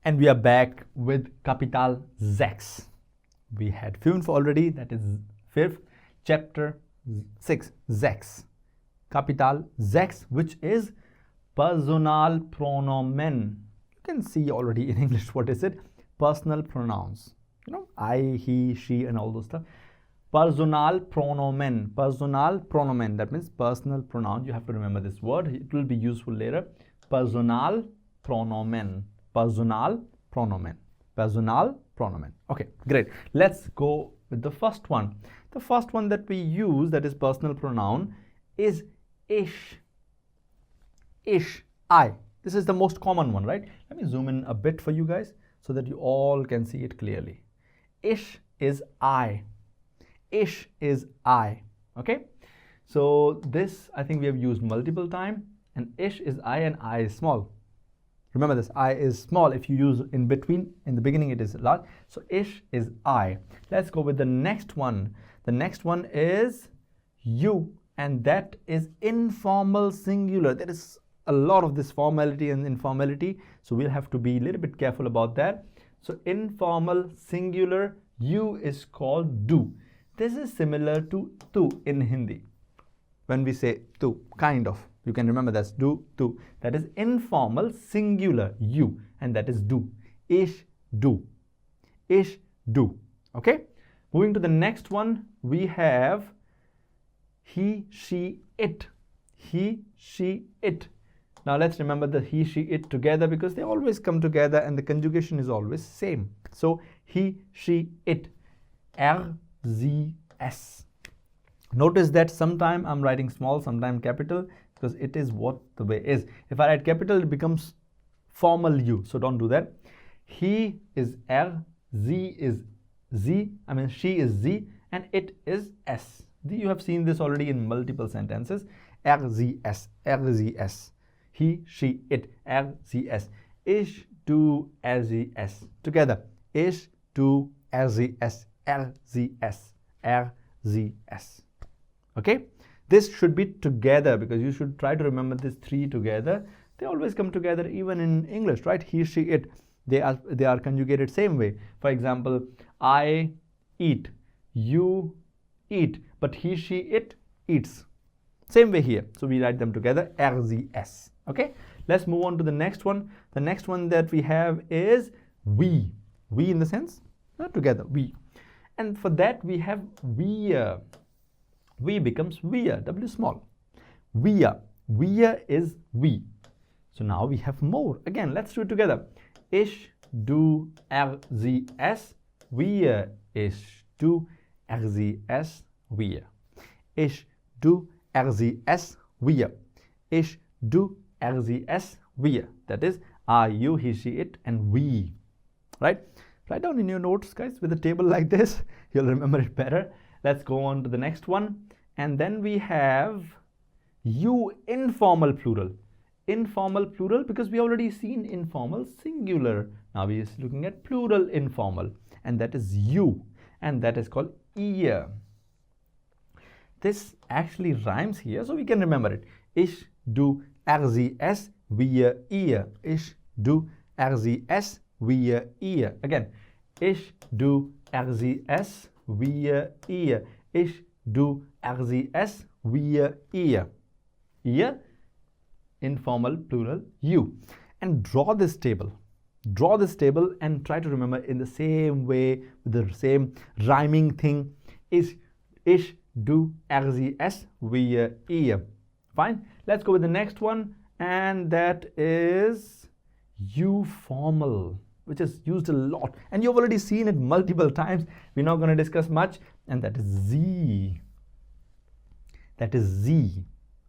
And we are back with capital Zex. We had fünf already, that is fifth. Chapter 6, Zex. Capital Zex, which is personal pronomen. You can see already in English what is it? Personal pronouns. You know, I, he, she, and all those stuff. Personal pronomen. Personal pronomen. That means personal pronoun. You have to remember this word. It will be useful later. Personal pronomen. Personal pronomen. Personal pronomen. Okay, great. Let's go with the first one. The first one that we use, that is personal pronoun, is ish. Ish. I. This is the most common one, right? Let me zoom in a bit for you guys so that you all can see it clearly. Ish is I. Ish is I. Okay? So this I think we have used multiple times, and ish is I and I is small. Remember this, I is small. If you use in between, in the beginning it is large. So ish is I. Let's go with the next one. The next one is you, and that is informal singular. There is a lot of this formality and informality, so we'll have to be a little bit careful about that. So informal singular, you is called do. This is similar to tu in Hindi. When we say tu, kind of. You can remember that's do, tu. That is informal singular, you, and that is do. Ish, do. Ish, do. Okay? Moving to the next one, we have he, she, it. He, she, it. Now let's remember the he, she, it together because they always come together and the conjugation is always same. So he, she, it. R, Z, S. Notice that sometime I'm writing small, sometime capital, because it is what the way is. If I write capital, it becomes formal U, so don't do that. He is R, Z is Z, she is Z, and it is S. You have seen this already in multiple sentences. R, Z, S, R, Z, S. He, she, it, R, Z, S. Ish, do, R, Z, S. Together. Ish, do, R, Z, S, R, Z, S, R, Z, S. Okay? This should be together because you should try to remember these three together. They always come together even in English, right? He, she, it. They are conjugated same way. For example, I eat, you eat, but he, she, it eats. Same way here. So we write them together, RZS. Okay? Let's move on to the next one. The next one that we have is we. We in the sense, not together, we. And for that we have we're. We becomes we're, W small. We're. We're is we. So now we have more. Again, let's do it together. Ish, do, RZS. We're. Ish, do, RZS. We're. Ish, do, RZS. We're. Ish, do, RZS. We're. That is I, you, he, she, it, and we. Right? Write down in your notes, guys, with a table like this. You'll remember it better. Let's go on to the next one. And then we have you, informal plural. Informal plural because we already seen informal singular. Now we are looking at plural informal. And that is you. And that is called ear. This actually rhymes here, so we can remember it. Ish, do, RZS, we're, ear. Ish, do, RZS, we're, ear. Again. Ish, do, RZS, we're, ear. Ish, do, RZS, we're, ear. Ear, informal plural, you. And draw this table. Draw this table and try to remember in the same way, with the same rhyming thing. Ish, do, RZS, we're, ear. Fine. Let's go with the next one. And that is you formal, which is used a lot. And you've already seen it multiple times. We're not going to discuss much. And that is Z. That is Z.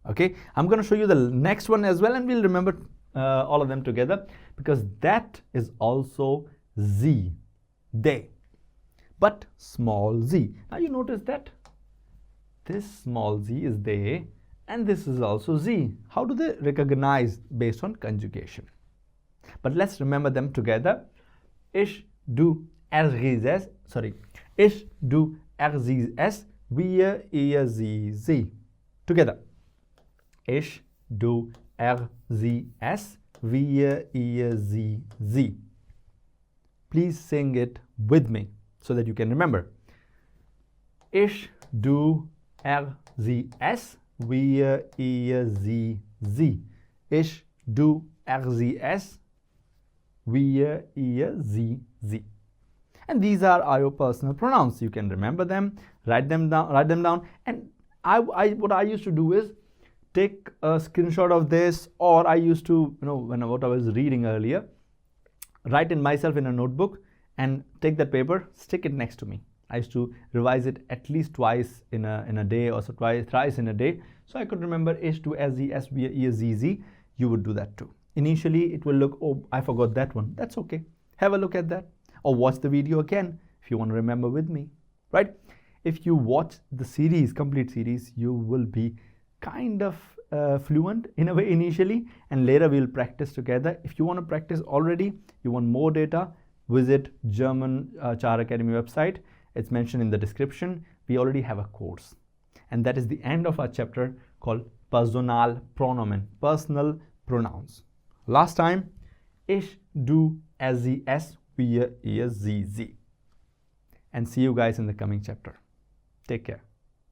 Okay. I'm going to show you the next one as well. And we'll remember all of them together. Because that is also Z. They. But small z. Now you notice that this small z is they. And this is also z. How do they recognize based on conjugation? But let's remember them together. Ish, do, RZS, Ish, do, RZS, wir, ihr, sie, sie. Together. Ish, do, RZS, wir, ihr, sie, sie. please sing it with me so that you can remember. Ich, du, sie, es, wir, ihr, sie. Ich, du, sie, es, wir, ihr, sie. And these are your personal pronouns. You can remember them, write them down. And what I used to do is take a screenshot of this, or I used to, what I was reading earlier, write it myself in a notebook and take that paper, stick it next to me. I used to revise it at least twice in a day, or so thrice in a day, so I could remember ich, du, sie, es, wir, ihr, sie. You would do that too. Initially, it will look, oh, I forgot that one. That's okay. Have a look at that, or watch the video again if you want to remember with me, right? If you watch the series, complete series, you will be kind of fluent in a way initially, and later we'll practice together. If you want to practice already, you want more data, visit German Chahar Academy website. It's mentioned in the description. We already have a course, and that is the end of our chapter called Personalpronomen, personal pronouns. Last time, ich, du, sie, es, wir, ihr, sie. And see you guys in the coming chapter. Take care.